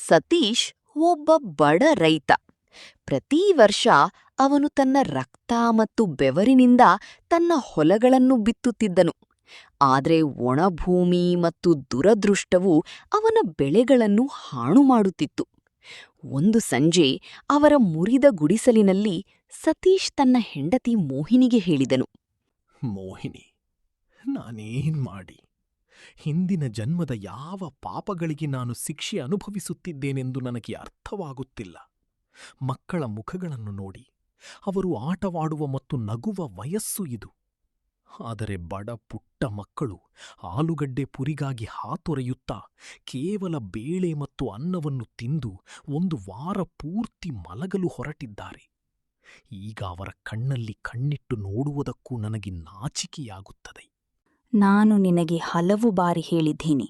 ಸತೀಶ್ ಒಬ್ಬ ಬಡ ರೈತ. ಪ್ರತೀ ವರ್ಷ ಅವನು ತನ್ನ ರಕ್ತ ಮತ್ತು ಬೆವರಿನಿಂದ ತನ್ನ ಹೊಲಗಳನ್ನು ಬಿತ್ತುತ್ತಿದ್ದನು. ಆದ್ರೆ ಒಣಭೂಮಿ ಮತ್ತು ದುರದೃಷ್ಟವು ಅವನ ಬೆಳೆಗಳನ್ನು ಹಾಳು ಮಾಡುತ್ತಿತ್ತು. ಒಂದು ಸಂಜೆ ಅವರ ಮುರಿದ ಗುಡಿಸಲಿನಲ್ಲಿ ಸತೀಶ್ ತನ್ನ ಹೆಂಡತಿ ಮೋಹಿನಿಗೆ ಹೇಳಿದನು. ಮೋಹಿನಿ, ನಾನೇನ್ ಮಾಡಿ ಹಿಂದಿನ ಜನ್ಮದ ಯಾವ ಪಾಪಗಳಿಗೆ ನಾನು ಶಿಕ್ಷೆ ಅನುಭವಿಸುತ್ತಿದ್ದೇನೆಂದು ನನಗೆ ಅರ್ಥವಾಗುತ್ತಿಲ್ಲ. ಮಕ್ಕಳ ಮುಖಗಳನ್ನು ನೋಡಿ ಅವರು ಆಟವಾಡುವ ಮತ್ತು ನಗುವ ವಯಸ್ಸು ಇದು. ಆದರೆ ಬಡ ಪುಟ್ಟ ಮಕ್ಕಳು ಆಲೂಗಡ್ಡೆ ಪುರಿಗಾಗಿ ಹಾತೊರೆಯುತ್ತಾ ಕೇವಲ ಬೇಳೆ ಮತ್ತು ಅನ್ನವನ್ನು ತಿಂದು ಒಂದು ವಾರ ಪೂರ್ತಿ ಮಲಗಲು ಹೊರಟಿದ್ದಾರೆ. ಈಗ ಅವರ ಕಣ್ಣಲ್ಲಿ ಕಣ್ಣಿಟ್ಟು ನೋಡುವುದಕ್ಕೂ ನನಗೆ ನಾಚಿಕೆಯಾಗುತ್ತದೆ. ನಾನು ನಿನಗೆ ಹಲವು ಬಾರಿ ಹೇಳಿದ್ದೀನಿ,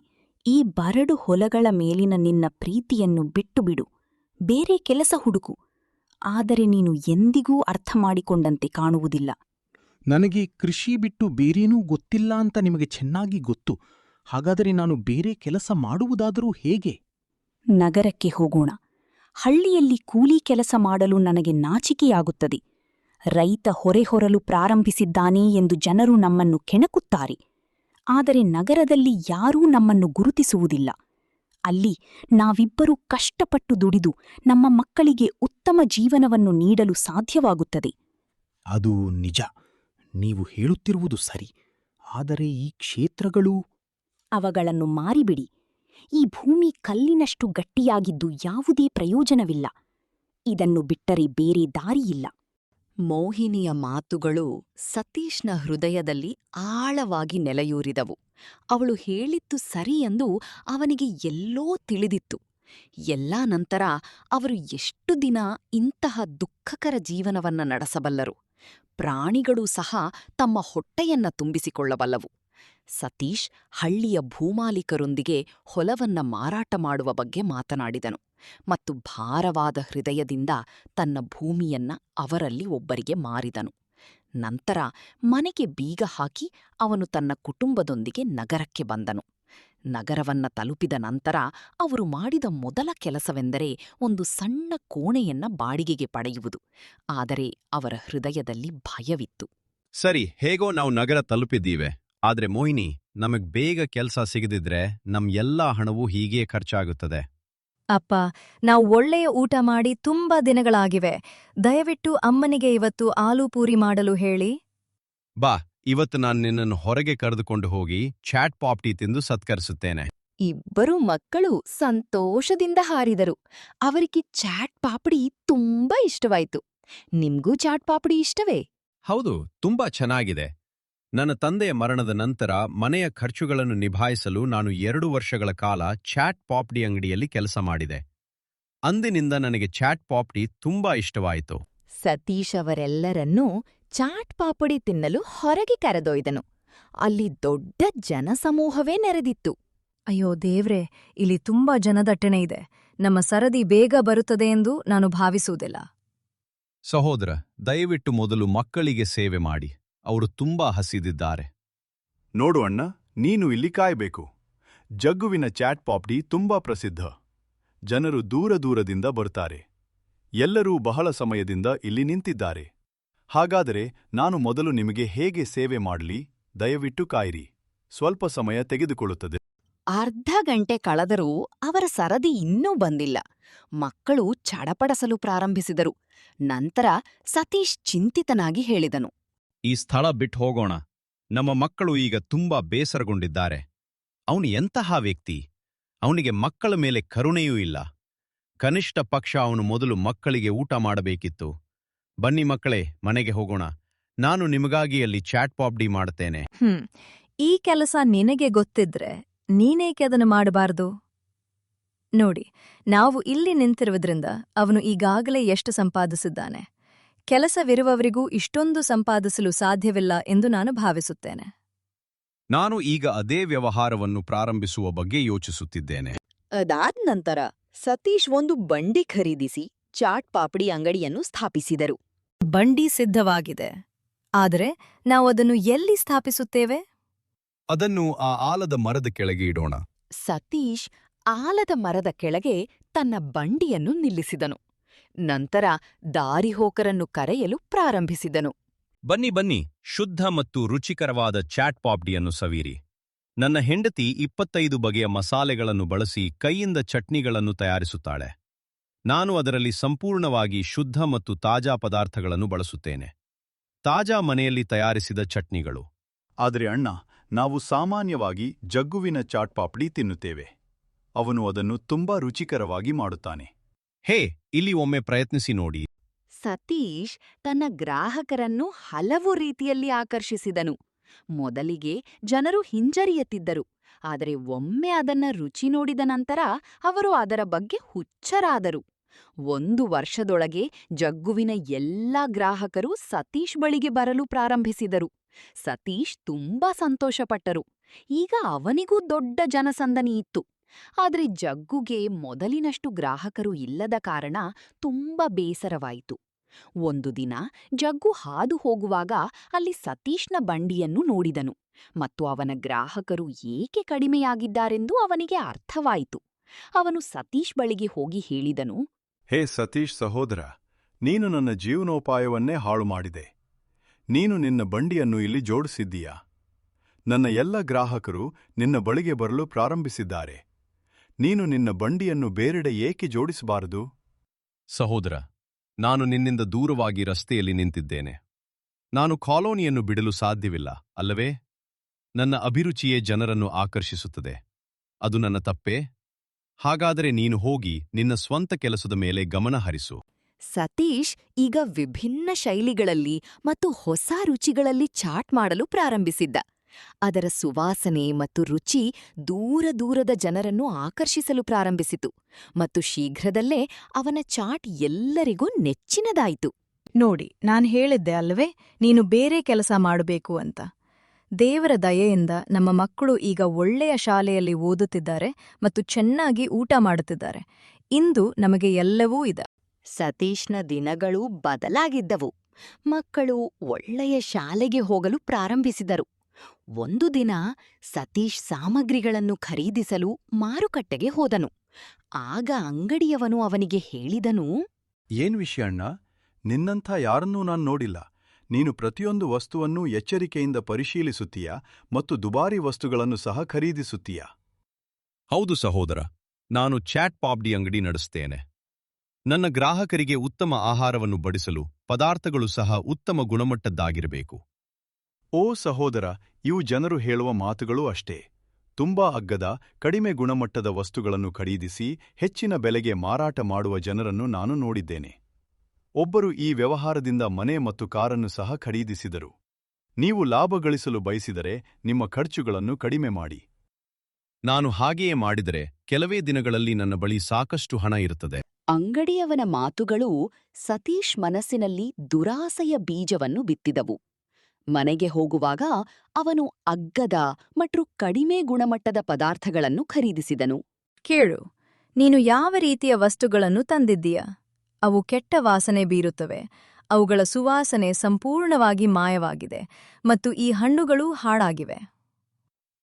ಈ ಬರಡು ಹೊಲಗಳ ಮೇಲಿನ ನಿನ್ನ ಪ್ರೀತಿಯನ್ನು ಬಿಟ್ಟುಬಿಡು, ಬೇರೆ ಕೆಲಸ ಹುಡುಕು. ಆದರೆ ನೀನು ಎಂದಿಗೂ ಅರ್ಥ ಮಾಡಿಕೊಂಡಂತೆ ಕಾಣುವುದಿಲ್ಲ. ನನಗೆ ಕೃಷಿ ಬಿಟ್ಟು ಬೇರೇನೂ ಗೊತ್ತಿಲ್ಲ ಅಂತ ನಿಮಗೆ ಚೆನ್ನಾಗಿ ಗೊತ್ತು. ಹಾಗಾದರೆ ನಾನು ಬೇರೆ ಕೆಲಸ ಮಾಡುವುದಾದರೂ ಹೇಗೆ? ನಗರಕ್ಕೆ ಹೋಗೋಣ. ಹಳ್ಳಿಯಲ್ಲಿ ಕೂಲಿ ಕೆಲಸ ಮಾಡಲು ನನಗೆ ನಾಚಿಕೆಯಾಗುತ್ತದೆ. ರೈತ ಹೊರೆ ಹೊರಲು ಪ್ರಾರಂಭಿಸಿದ್ದಾನೆ ಎಂದು ಜನರು ನಮ್ಮನ್ನು ಕೆಣಕುತ್ತಾರೆ. ಆದರೆ ನಗರದಲ್ಲಿ ಯಾರೂ ನಮ್ಮನ್ನು ಗುರುತಿಸುವುದಿಲ್ಲ. ಅಲ್ಲಿ ನಾವಿಬ್ಬರೂ ಕಷ್ಟಪಟ್ಟು ದುಡಿದು ನಮ್ಮ ಮಕ್ಕಳಿಗೆ ಉತ್ತಮ ಜೀವನವನ್ನು ನೀಡಲು ಸಾಧ್ಯವಾಗುತ್ತದೆ. ಅದು ನಿಜ, ನೀವು ಹೇಳುತ್ತಿರುವುದು ಸರಿ. ಆದರೆ ಈ ಕ್ಷೇತ್ರಗಳು... ಅವುಗಳನ್ನು ಮಾರಿಬಿಡಿ. ಈ ಭೂಮಿ ಕಲ್ಲಿನಷ್ಟು ಗಟ್ಟಿಯಾಗಿದ್ದು ಯಾವುದೇ ಪ್ರಯೋಜನವಿಲ್ಲ. ಇದನ್ನು ಬಿಟ್ಟರೆ ಬೇರೆ ದಾರಿಯಿಲ್ಲ. ಮೋಹಿನಿಯ ಮಾತುಗಳು ಸತೀಶ್ನ ಹೃದಯದಲ್ಲಿ ಆಳವಾಗಿ ನೆಲೆಯೂರಿದವು. ಅವಳು ಹೇಳಿದ್ದು ಸರಿಯೆಂದು ಅವನಿಗೆ ಎಲ್ಲೋ ತಿಳಿದಿತ್ತು. ಎಲ್ಲಾ ನಂತರ ಅವರು ಎಷ್ಟು ದಿನ ಇಂತಹ ದುಃಖಕರ ಜೀವನವನ್ನ ನಡೆಸಬಲ್ಲರು? ಪ್ರಾಣಿಗಳೂ ಸಹ ತಮ್ಮ ಹೊಟ್ಟೆಯನ್ನ ತುಂಬಿಸಿಕೊಳ್ಳಬಲ್ಲವು. ಸತೀಶ್ ಹಳ್ಳಿಯ ಭೂಮಾಲೀಕರೊಂದಿಗೆ ಹೊಲವನ್ನ ಮಾರಾಟ ಮಾಡುವ ಬಗ್ಗೆ ಮಾತನಾಡಿದನು ಮತ್ತು ಭಾರವಾದ ಹೃದಯದಿಂದ ತನ್ನ ಭೂಮಿಯನ್ನ ಅವರಲ್ಲಿ ಒಬ್ಬರಿಗೆ ಮಾರಿದನು. ನಂತರ ಮನೆಗೆ ಬೀಗ ಹಾಕಿ ಅವನು ತನ್ನ ಕುಟುಂಬದೊಂದಿಗೆ ನಗರಕ್ಕೆ ಬಂದನು. ನಗರವನ್ನ ತಲುಪಿದ ನಂತರ ಅವರು ಮಾಡಿದ ಮೊದಲ ಕೆಲಸವೆಂದರೆ ಒಂದು ಸಣ್ಣ ಕೋಣೆಯನ್ನ ಬಾಡಿಗೆಗೆ ಪಡೆಯುವುದು. ಆದರೆ ಅವರ ಹೃದಯದಲ್ಲಿ ಭಯವಿತ್ತು. ಸರಿ, ಹೇಗೋ ನಾವು ನಗರ ತಲುಪಿದ್ದೀವೆ. ಆದ್ರೆ ಮೋಹಿನಿ, ನಮಗ್ ಬೇಗ ಕೆಲ್ಸ ಸಿಗದಿದ್ರೆ ನಮ್ ಎಲ್ಲಾ ಹಣವೂ ಹೀಗೇ ಖರ್ಚಾಗುತ್ತದೆ. ಅಪ್ಪ, ನಾವು ಒಳ್ಳೆಯ ಊಟ ಮಾಡಿ ತುಂಬಾ ದಿನಗಳಾಗಿವೆ. ದಯವಿಟ್ಟು ಅಮ್ಮನಿಗೆ ಇವತ್ತು ಆಲೂ ಪೂರಿ ಮಾಡಲು ಹೇಳಿ. ಬಾ, ಇವತ್ತು ನಾನು ನಿನ್ನನ್ನು ಹೊರಗೆ ಕರೆದುಕೊಂಡು ಹೋಗಿ ಚಾಟ್ ಪಾಪ್ಟಿ ತಿಂದು ಸತ್ಕರಿಸುತ್ತೇನೆ. ಇಬ್ಬರು ಮಕ್ಕಳು ಸಂತೋಷದಿಂದ ಹಾರಿದರು. ಅವರಿಗೆ ಚಾಟ್ ಪಾಪಡಿ ತುಂಬಾ ಇಷ್ಟವಾಯಿತು. ನಿಮ್ಗೂ ಚಾಟ್ ಪಾಪಡಿ ಇಷ್ಟವೇ? ಹೌದು, ತುಂಬಾ ಚೆನ್ನಾಗಿದೆ. ನನ್ನ ತಂದೆಯ ಮರಣದ ನಂತರ ಮನೆಯ ಖರ್ಚುಗಳನ್ನು ನಿಭಾಯಿಸಲು ನಾನು 2 ವರ್ಷಗಳ ಕಾಲ ಚಾಟ್ ಪಾಪ್ಡಿ ಅಂಗಡಿಯಲ್ಲಿ ಕೆಲಸ ಮಾಡಿದೆ. ಅಂದಿನಿಂದ ನನಗೆ ಚಾಟ್ ಪಾಪ್ಡಿ ತುಂಬಾ ಇಷ್ಟವಾಯಿತು. ಸತೀಶ್ ಅವರೆಲ್ಲರನ್ನೂ ಚಾಟ್ ಪಾಪಡಿ ತಿನ್ನಲು ಹೊರಗೆ ಕರೆದೊಯ್ದನು. ಅಲ್ಲಿ ದೊಡ್ಡ ಜನಸಮೂಹವೇ ನೆರೆದಿತ್ತು. ಅಯ್ಯೋ ದೇವ್ರೆ, ಇಲ್ಲಿ ತುಂಬಾ ಜನದಟ್ಟಣೆ ಇದೆ. ನಮ್ಮ ಸರದಿ ಬೇಗ ಬರುತ್ತದೆ ಎಂದು ನಾನು ಭಾವಿಸುವುದಿಲ್ಲ. ಸಹೋದರ, ದಯವಿಟ್ಟು ಮೊದಲು ಮಕ್ಕಳಿಗೆ ಸೇವೆ ಮಾಡಿ. ಅವರು ತುಂಬಾ ಹಸಿದಿದ್ದಾರೆ. ನೋಡು ಅಣ್ಣ, ನೀನು ಇಲ್ಲಿ ಕಾಯಬೇಕು. ಜಗ್ಗುವಿನ ಚಾಟ್ ಪಾಪ್ಡಿ ತುಂಬಾ ಪ್ರಸಿದ್ಧ. ಜನರು ದೂರ ದೂರದಿಂದ ಬರ್ತಾರೆ. ಎಲ್ಲರೂ ಬಹಳ ಸಮಯದಿಂದ ಇಲ್ಲಿ ನಿಂತಿದ್ದಾರೆ. ಹಾಗಾದರೆ ನಾನು ಮೊದಲು ನಿಮಗೆ ಹೇಗೆ ಸೇವೆ ಮಾಡಲಿ? ದಯವಿಟ್ಟು ಕಾಯಿರಿ. ಸ್ವಲ್ಪ ಸಮಯ ತೆಗೆದುಕೊಳ್ಳುತ್ತದೆ. ಅರ್ಧ ಗಂಟೆ ಕಳೆದರೂ ಅವರ ಸರದಿ ಇನ್ನೂ ಬಂದಿಲ್ಲ. ಮಕ್ಕಳು ಚಡಪಡಿಸಲು ಪ್ರಾರಂಭಿಸಿದರು. ನಂತರ ಸತೀಶ್ ಚಿಂತಿತನಾಗಿ ಹೇಳಿದನು, ಈ ಸ್ಥಳ ಬಿಟ್ಟು ಹೋಗೋಣ. ನಮ್ಮ ಮಕ್ಕಳು ಈಗ ತುಂಬಾ ಬೇಸರಗೊಂಡಿದ್ದಾರೆ. ಅವನು ಎಂತಹ ವ್ಯಕ್ತಿ? ಅವನಿಗೆ ಮಕ್ಕಳ ಮೇಲೆ ಕರುಣೆಯೂ ಇಲ್ಲ. ಕನಿಷ್ಠ ಪಕ್ಷ ಅವನು ಮೊದಲು ಮಕ್ಕಳಿಗೆ ಊಟ ಮಾಡಬೇಕಿತ್ತು. ಬನ್ನಿ ಮಕ್ಕಳೇ, ಮನೆಗೆ ಹೋಗೋಣ. ನಾನು ನಿಮಗಾಗಿ ಅಲ್ಲಿ ಚಾಟ್ ಪಾಪ್ಡಿ ಮಾಡುತ್ತೇನೆ. ಈ ಕೆಲಸ ನಿನಗೆ ಗೊತ್ತಿದ್ರೆ ನೀನೇಕೆ ಅದನ್ನು ಮಾಡಬಾರದು? ನೋಡಿ, ನಾವು ಇಲ್ಲಿ ನಿಂತಿರುವುದರಿಂದ ಅವನು ಈಗಾಗಲೇ ಎಷ್ಟು ಸಂಪಾದಿಸಿದ್ದಾನೆ. ಕೆಲಸವಿರುವವರಿಗೂ ಇಷ್ಟೊಂದು ಸಂಪಾದಿಸಲು ಸಾಧ್ಯವಿಲ್ಲ ಎಂದು ನಾನು ಭಾವಿಸುತ್ತೇನೆ. ನಾನು ಈಗ ಅದೇ ವ್ಯವಹಾರವನ್ನು ಪ್ರಾರಂಭಿಸುವ ಬಗ್ಗೆ ಯೋಚಿಸುತ್ತಿದ್ದೇನೆ. ಅದಾದ ನಂತರ ಸತೀಶ್ ಒಂದು ಬಂಡಿ ಖರೀದಿಸಿ ಚಾಟ್ ಪಾಪಡಿ ಅಂಗಡಿಯನ್ನು ಸ್ಥಾಪಿಸಿದರು. ಬಂಡಿ ಸಿದ್ಧವಾಗಿದೆ. ಆದರೆ ನಾವು ಅದನ್ನು ಎಲ್ಲಿ ಸ್ಥಾಪಿಸುತ್ತೇವೆ? ಅದನ್ನು ಆ ಆಲದ ಮರದ ಕೆಳಗೆ ಇಡೋಣ. ಸತೀಶ್ ಆಲದ ಮರದ ಕೆಳಗೆ ತನ್ನ ಬಂಡಿಯನ್ನು ನಿಲ್ಲಿಸಿದನು. ನಂತರ ದಾರಿಹೋಕರನ್ನು ಕರೆಯಲು ಪ್ರಾರಂಭಿಸಿದನು. ಬನ್ನಿ ಬನ್ನಿ, ಶುದ್ಧ ಮತ್ತು ರುಚಿಕರವಾದ ಚಾಟ್ ಪಾಪ್ಡಿಯನ್ನು ಸವಿಯಿರಿ. ನನ್ನ ಹೆಂಡತಿ 25 ಬಗೆಯ ಮಸಾಲೆಗಳನ್ನು ಬಳಸಿ ಕೈಯಿಂದ ಚಟ್ನಿಗಳನ್ನು ತಯಾರಿಸುತ್ತಾಳೆ. ನಾನು ಅದರಲ್ಲಿ ಸಂಪೂರ್ಣವಾಗಿ ಶುದ್ಧ ಮತ್ತು ತಾಜಾ ಪದಾರ್ಥಗಳನ್ನು ಬಳಸುತ್ತೇನೆ. ತಾಜಾ ಮನೆಯಲ್ಲಿ ತಯಾರಿಸಿದ ಚಟ್ನಿಗಳು. ಆದರೆ ಅಣ್ಣ, ನಾವು ಸಾಮಾನ್ಯವಾಗಿ ಜಗ್ಗುವಿನ ಚಾಟ್ ಪಾಪ್ಡಿ ತಿನ್ನುತ್ತೇವೆ. ಅವನು ಅದನ್ನು ತುಂಬಾ ರುಚಿಕರವಾಗಿ ಮಾಡುತ್ತಾನೆ. ಹೇ, ಇಲ್ಲಿ ಒಮ್ಮೆ ಪ್ರಯತ್ನಿಸಿ ನೋಡಿ. ಸತೀಶ್ ತನ್ನ ಗ್ರಾಹಕರನ್ನು ಹಲವು ರೀತಿಯಲ್ಲಿ ಆಕರ್ಷಿಸಿದನು. ಮೊದಲಿಗೆ ಜನರು ಹಿಂಜರಿಯುತ್ತಿದ್ದರು, ಆದರೆ ಒಮ್ಮೆ ಅದನ್ನ ರುಚಿ ನೋಡಿದ ನಂತರ ಅವರು ಅದರ ಬಗ್ಗೆ ಹುಚ್ಚರಾದರು. 1 ವರ್ಷದೊಳಗೆ ಜಗ್ಗುವಿನ ಎಲ್ಲಾ ಗ್ರಾಹಕರು ಸತೀಶ್ ಬಳಿಗೆ ಬರಲು ಪ್ರಾರಂಭಿಸಿದರು. ಸತೀಶ್ ತುಂಬಾ ಸಂತೋಷಪಟ್ಟರು. ಈಗ ಅವನಿಗೂ ದೊಡ್ಡ ಜನಸಂದಣಿ ಇತ್ತು. ಆದರೆ ಜಗ್ಗುಗೆ ಮೊದಲಿನಷ್ಟು ಗ್ರಾಹಕರು ಇಲ್ಲದ ಕಾರಣ ತುಂಬಾ ಬೇಸರವಾಯಿತು. ಒಂದು ದಿನ ಜಗ್ಗು ಹಾದು ಹೋಗುವಾಗ ಅಲ್ಲಿ ಸತೀಶ್ನ ಬಂಡಿಯನ್ನು ನೋಡಿದನು ಮತ್ತು ಅವನ ಗ್ರಾಹಕರು ಏಕೆ ಕಡಿಮೆಯಾಗಿದ್ದಾರೆಂದು ಅವನಿಗೆ ಅರ್ಥವಾಯಿತು. ಅವನು ಸತೀಶ್ ಬಳಿಗೆ ಹೋಗಿ ಹೇಳಿದನು, ಹೇ ಸತೀಶ್ ಸಹೋದರ, ನೀನು ನನ್ನ ಜೀವನೋಪಾಯವನ್ನೇ ಹಾಳು ಮಾಡಿದೆ. ನೀನು ನಿನ್ನ ಬಂಡಿಯನ್ನು ಇಲ್ಲಿ ಜೋಡಿಸಿದ್ದೀಯಾ? ನನ್ನ ಎಲ್ಲ ಗ್ರಾಹಕರು ನಿನ್ನ ಬಳಿಗೆ ಬರಲು ಪ್ರಾರಂಭಿಸಿದ್ದಾರೆ. ನೀನು ನಿನ್ನ ಬಂಡಿಯನ್ನು ಬೇರೆಡೆ ಏಕೆ ಜೋಡಿಸಬಾರದು? ಸಹೋದರ, ನಾನು ನಿನ್ನಿಂದ ದೂರವಾಗಿ ರಸ್ತೆಯಲ್ಲಿ ನಿಂತಿದ್ದೇನೆ. ನಾನು ಕಾಲೋನಿಯನ್ನು ಬಿಡಲು ಸಾಧ್ಯವಿಲ್ಲ, ಅಲ್ಲವೇ? ನನ್ನ ಅಭಿರುಚಿಯೇ ಜನರನ್ನು ಆಕರ್ಷಿಸುತ್ತದೆ. ಅದು ನನ್ನ ತಪ್ಪೇ? ಹಾಗಾದರೆ ನೀನು ಹೋಗಿ ನಿನ್ನ ಸ್ವಂತ ಕೆಲಸದ ಮೇಲೆ ಗಮನ ಹರಿಸು. ಸತೀಶ್ ಈಗ ವಿಭಿನ್ನ ಶೈಲಿಗಳಲ್ಲಿ ಮತ್ತು ಹೊಸ ರುಚಿಗಳಲ್ಲಿ ಚಾಟ್ ಮಾಡಲು ಪ್ರಾರಂಭಿಸಿದ್ದ. ಅದರ ಸುವಾಸನೆ ಮತ್ತು ರುಚಿ ದೂರದ ಜನರನ್ನು ಆಕರ್ಷಿಸಲು ಪ್ರಾರಂಭಿಸಿತು ಮತ್ತು ಶೀಘ್ರದಲ್ಲೇ ಅವನ ಚಾಟ್ ಎಲ್ಲರಿಗೂ ನೆಚ್ಚಿನದಾಯಿತು. ನೋಡಿ, ನಾನ್ ಹೇಳಿದ್ದೆ ಅಲ್ವೇ, ನೀನು ಬೇರೆ ಕೆಲಸ ಮಾಡಬೇಕು ಅಂತ. ದೇವರ ದಯೆಯಿಂದ ನಮ್ಮ ಮಕ್ಕಳು ಈಗ ಒಳ್ಳೆಯ ಶಾಲೆಯಲ್ಲಿ ಓದುತ್ತಿದ್ದಾರೆ ಮತ್ತು ಚೆನ್ನಾಗಿ ಊಟ ಮಾಡುತ್ತಿದ್ದಾರೆ. ಇಂದು ನಮಗೆ ಎಲ್ಲವೂ ಇದೆ. ಸತೀಶ್ನ ದಿನಗಳು ಬದಲಾಗಿದ್ದವು. ಮಕ್ಕಳು ಒಳ್ಳೆಯ ಶಾಲೆಗೆ ಹೋಗಲು ಪ್ರಾರಂಭಿಸಿದರು. ಒಂದು ದಿನ ಸತೀಶ್ ಸಾಮಗ್ರಿಗಳನ್ನು ಖರೀದಿಸಲು ಮಾರುಕಟ್ಟೆಗೆ ಹೋದನು. ಆಗ ಅಂಗಡಿಯವನು ಅವನಿಗೆ ಹೇಳಿದನು, ಏನ್ ವಿಷಯ ಅಣ್ಣ? ನಿನ್ನಂಥ ಯಾರನ್ನೂ ನಾನು ನೋಡಿಲ್ಲ. ನೀನು ಪ್ರತಿಯೊಂದು ವಸ್ತುವನ್ನೂ ಎಚ್ಚರಿಕೆಯಿಂದ ಪರಿಶೀಲಿಸುತ್ತೀಯಾ ಮತ್ತು ದುಬಾರಿ ವಸ್ತುಗಳನ್ನು ಸಹ ಖರೀದಿಸುತ್ತೀಯಾ? ಹೌದು ಸಹೋದರ, ನಾನು ಚಾಟ್ ಪಾಪ್ಡಿ ಅಂಗಡಿ ನಡೆಸ್ತೇನೆ. ನನ್ನ ಗ್ರಾಹಕರಿಗೆ ಉತ್ತಮ ಆಹಾರವನ್ನು ಬಡಿಸಲು ಪದಾರ್ಥಗಳು ಸಹ ಉತ್ತಮ ಗುಣಮಟ್ಟದ್ದಾಗಿರಬೇಕು. ಓ ಸಹೋದರ, ಇವು ಜನರು ಹೇಳುವ ಮಾತುಗಳು ಅಷ್ಟೇ. ತುಂಬಾ ಅಗ್ಗದ, ಕಡಿಮೆ ಗುಣಮಟ್ಟದ ವಸ್ತುಗಳನ್ನು ಖರೀದಿಸಿ ಹೆಚ್ಚಿನ ಬೆಲೆಗೆ ಮಾರಾಟ ಮಾಡುವ ಜನರನ್ನು ನಾನು ನೋಡಿದ್ದೇನೆ. ಒಬ್ಬರು ಈ ವ್ಯವಹಾರದಿಂದ ಮನೆ ಮತ್ತು ಕಾರನ್ನು ಸಹ ಖರೀದಿಸಿದರು. ನೀವು ಲಾಭ ಗಳಿಸಲು ಬಯಸಿದರೆ ನಿಮ್ಮ ಖರ್ಚುಗಳನ್ನು ಕಡಿಮೆ ಮಾಡಿ. ನಾನು ಹಾಗೆಯೇ ಮಾಡಿದರೆ ಕೆಲವೇ ದಿನಗಳಲ್ಲಿ ನನ್ನ ಬಳಿ ಸಾಕಷ್ಟು ಹಣ ಇರುತ್ತದೆ. ಅಂಗಡಿಯವನ ಮಾತುಗಳು ಸತೀಶ್ ಮನಸ್ಸಿನಲ್ಲಿ ದುರಾಸೆಯ ಬೀಜವನ್ನು ಬಿತ್ತಿದವು. ಮನೆಗೆ ಹೋಗುವಾಗ ಅವನು ಅಗ್ಗದ ಮತ್ತು ಕಡಿಮೆ ಗುಣಮಟ್ಟದ ಪದಾರ್ಥಗಳನ್ನು ಖರೀದಿಸಿದನು. ಕೇಳು, ನೀನು ಯಾವ ರೀತಿಯ ವಸ್ತುಗಳನ್ನು ತಂದಿದ್ದೀಯ? ಅವು ಕೆಟ್ಟ ವಾಸನೆ ಬೀರುತ್ತವೆ. ಅವುಗಳ ಸುವಾಸನೆ ಸಂಪೂರ್ಣವಾಗಿ ಮಾಯವಾಗಿದೆ ಮತ್ತು ಈ ಹಣ್ಣುಗಳು ಹಾಳಾಗಿವೆ.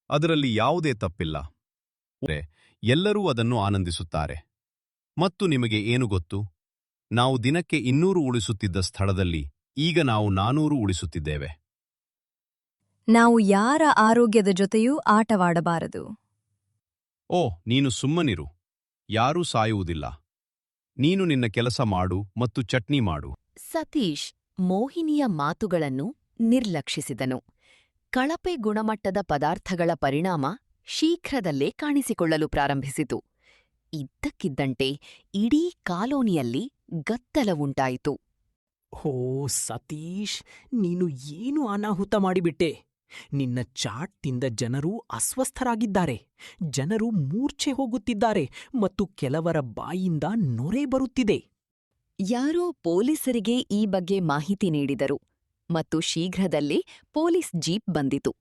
ಅದರಲ್ಲಿ ಯಾವುದೇ ತಪ್ಪಿಲ್ಲ. ಎಲ್ಲರೂ ಅದನ್ನು ಆನಂದಿಸುತ್ತಾರೆ. ಮತ್ತು ನಿಮಗೆ ಏನು ಗೊತ್ತು? ನಾವು ದಿನಕ್ಕೆ 200 ಉಳಿಸುತ್ತಿದ್ದ ಸ್ಥಳದಲ್ಲಿ ಈಗ ನಾವು 400 ಉಳಿಸುತ್ತಿದ್ದೇವೆ. ನಾವು ಯಾರ ಆರೋಗ್ಯದ ಜೊತೆಯೂ ಆಟವಾಡಬಾರದು. ಓ, ನೀನು ಸುಮ್ಮನಿರು. ಯಾರೂ ಸಾಯುವುದಿಲ್ಲ. ನೀನು ನಿನ್ನ ಕೆಲಸ ಮಾಡು ಮತ್ತು ಚಟ್ನಿ ಮಾಡು. ಸತೀಶ್ ಮೋಹಿನಿಯ ಮಾತುಗಳನ್ನು ನಿರ್ಲಕ್ಷಿಸಿದನು. ಕಳಪೆ ಗುಣಮಟ್ಟದ ಪದಾರ್ಥಗಳ ಪರಿಣಾಮ ಶೀಘ್ರದಲ್ಲೇ ಕಾಣಿಸಿಕೊಳ್ಳಲು ಪ್ರಾರಂಭಿಸಿತು. ಇದ್ದಕ್ಕಿದ್ದಂತೆ ಇಡೀ ಕಾಲೋನಿಯಲ್ಲಿ ಗದ್ದಲವುಂಟಾಯಿತು. ಓ ಸತೀಶ್, ನೀನು ಏನು ಅನಾಹುತ ಮಾಡಿಬಿಟ್ಟೆ. ನಿನ್ನ ಚಾಟ್ ತಿಂದ ಜನರು ಅಸ್ವಸ್ಥರಾಗಿದ್ದಾರೆ. ಜನರು ಮೂರ್ಛೆ ಹೋಗುತ್ತಿದ್ದಾರೆ ಮತ್ತು ಕೆಲವರ ಬಾಯಿಂದ ನೊರೆ ಬರುತ್ತಿದೆ. ಯಾರೋ ಪೊಲೀಸರಿಗೆ ಈ ಬಗ್ಗೆ ಮಾಹಿತಿ ನೀಡಿದರು ಮತ್ತು ಶೀಘ್ರದಲ್ಲೇ ಪೊಲೀಸ್ ಜೀಪ್ ಬಂದಿತು.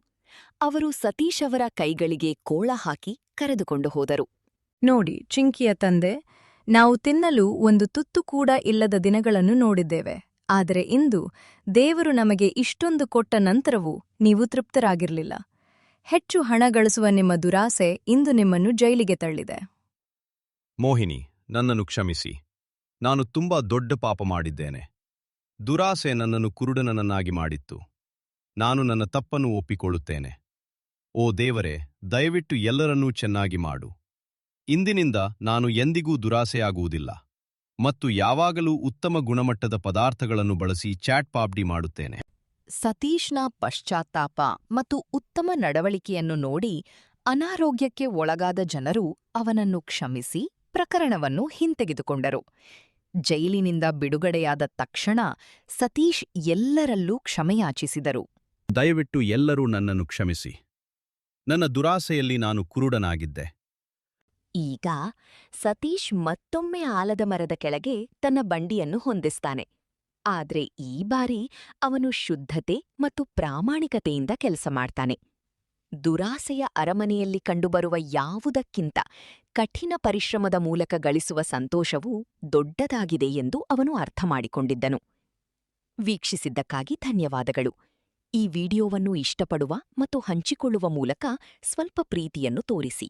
ಅವರು ಸತೀಶ್ ಅವರ ಕೈಗಳಿಗೆ ಕೋಳ ಹಾಕಿ ಕರೆದುಕೊಂಡು ಹೋದರು. ನೋಡಿ ಚಿಂಕಿಯ ತಂದೆ, ನಾವು ತಿನ್ನಲು ಒಂದು ತುತ್ತು ಕೂಡ ಇಲ್ಲದ ದಿನಗಳನ್ನು ನೋಡಿದ್ದೇವೆ. ಆದರೆ ಇಂದು ದೇವರು ನಮಗೆ ಇಷ್ಟೊಂದು ಕೊಟ್ಟ ನಂತರವೂ ನೀವು ತೃಪ್ತರಾಗಿರಲಿಲ್ಲ. ಹೆಚ್ಚು ಹಣ ಗಳಿಸುವ ನಿಮ್ಮ ದುರಾಸೆ ಇಂದು ನಿಮ್ಮನ್ನು ಜೈಲಿಗೆ ತಳ್ಳಿದೆ. ಮೋಹಿನಿ, ನನ್ನನ್ನು ಕ್ಷಮಿಸಿ. ನಾನು ತುಂಬಾ ದೊಡ್ಡ ಪಾಪ ಮಾಡಿದ್ದೇನೆ. ದುರಾಸೆ ನನ್ನನ್ನು ಕುರುಡನನ್ನಾಗಿ ಮಾಡಿತ್ತು. ನಾನು ನನ್ನ ತಪ್ಪನ್ನು ಒಪ್ಪಿಕೊಳ್ಳುತ್ತೇನೆ. ಓ ದೇವರೇ, ದಯವಿಟ್ಟು ಎಲ್ಲರನ್ನೂ ಚೆನ್ನಾಗಿ ಮಾಡು. ಇಂದಿನಿಂದ ನಾನು ಎಂದಿಗೂ ದುರಾಸೆಯಾಗುವುದಿಲ್ಲ ಮತ್ತು ಯಾವಾಗಲೂ ಉತ್ತಮ ಗುಣಮಟ್ಟದ ಪದಾರ್ಥಗಳನ್ನು ಬಳಸಿ ಚಾಟ್ ಪಾಪ್ಡಿ ಮಾಡುತ್ತೇನೆ. ಸತೀಶ್ನ ಪಶ್ಚಾತ್ತಾಪ ಮತ್ತು ಉತ್ತಮ ನಡವಳಿಕೆಯನ್ನು ನೋಡಿ ಅನಾರೋಗ್ಯಕ್ಕೆ ಒಳಗಾದ ಜನರು ಅವನನ್ನು ಕ್ಷಮಿಸಿ ಪ್ರಕರಣವನ್ನು ಹಿಂತೆಗೆದುಕೊಂಡರು. ಜೈಲಿನಿಂದ ಬಿಡುಗಡೆಯಾದ ತಕ್ಷಣ ಸತೀಶ್ ಎಲ್ಲರಲ್ಲೂ ಕ್ಷಮೆಯಾಚಿಸಿದರು. ದಯವಿಟ್ಟು ಎಲ್ಲರೂ ನನ್ನನ್ನು ಕ್ಷಮಿಸಿ. ನನ್ನ ದುರಾಸೆಯಲ್ಲಿ ನಾನು ಕುರುಡನಾಗಿದ್ದೆ. ಈಗ ಸತೀಶ್ ಮತ್ತೊಮ್ಮೆ ಆಲದ ಮರದ ಕೆಳಗೆ ತನ್ನ ಬಂಡಿಯನ್ನು ಹೊಂದಿಸ್ತಾನೆ. ಆದ್ರೆ ಈ ಬಾರಿ ಅವನು ಶುದ್ಧತೆ ಮತ್ತು ಪ್ರಾಮಾಣಿಕತೆಯಿಂದ ಕೆಲಸ ಮಾಡ್ತಾನೆ. ದುರಾಸೆಯ ಅರಮನೆಯಲ್ಲಿ ಕಂಡುಬರುವ ಯಾವುದಕ್ಕಿಂತ ಕಠಿಣ ಪರಿಶ್ರಮದ ಮೂಲಕ ಗಳಿಸುವ ಸಂತೋಷವು ದೊಡ್ಡದಾಗಿದೆ ಎಂದು ಅವನು ಅರ್ಥಮಾಡಿಕೊಂಡಿದ್ದನು. ವೀಕ್ಷಿಸಿದ್ದಕ್ಕಾಗಿ ಧನ್ಯವಾದಗಳು. ಈ ವಿಡಿಯೋವನ್ನು ಇಷ್ಟಪಡುವ ಮತ್ತು ಹಂಚಿಕೊಳ್ಳುವ ಮೂಲಕ ಸ್ವಲ್ಪ ಪ್ರೀತಿಯನ್ನು ತೋರಿಸಿ.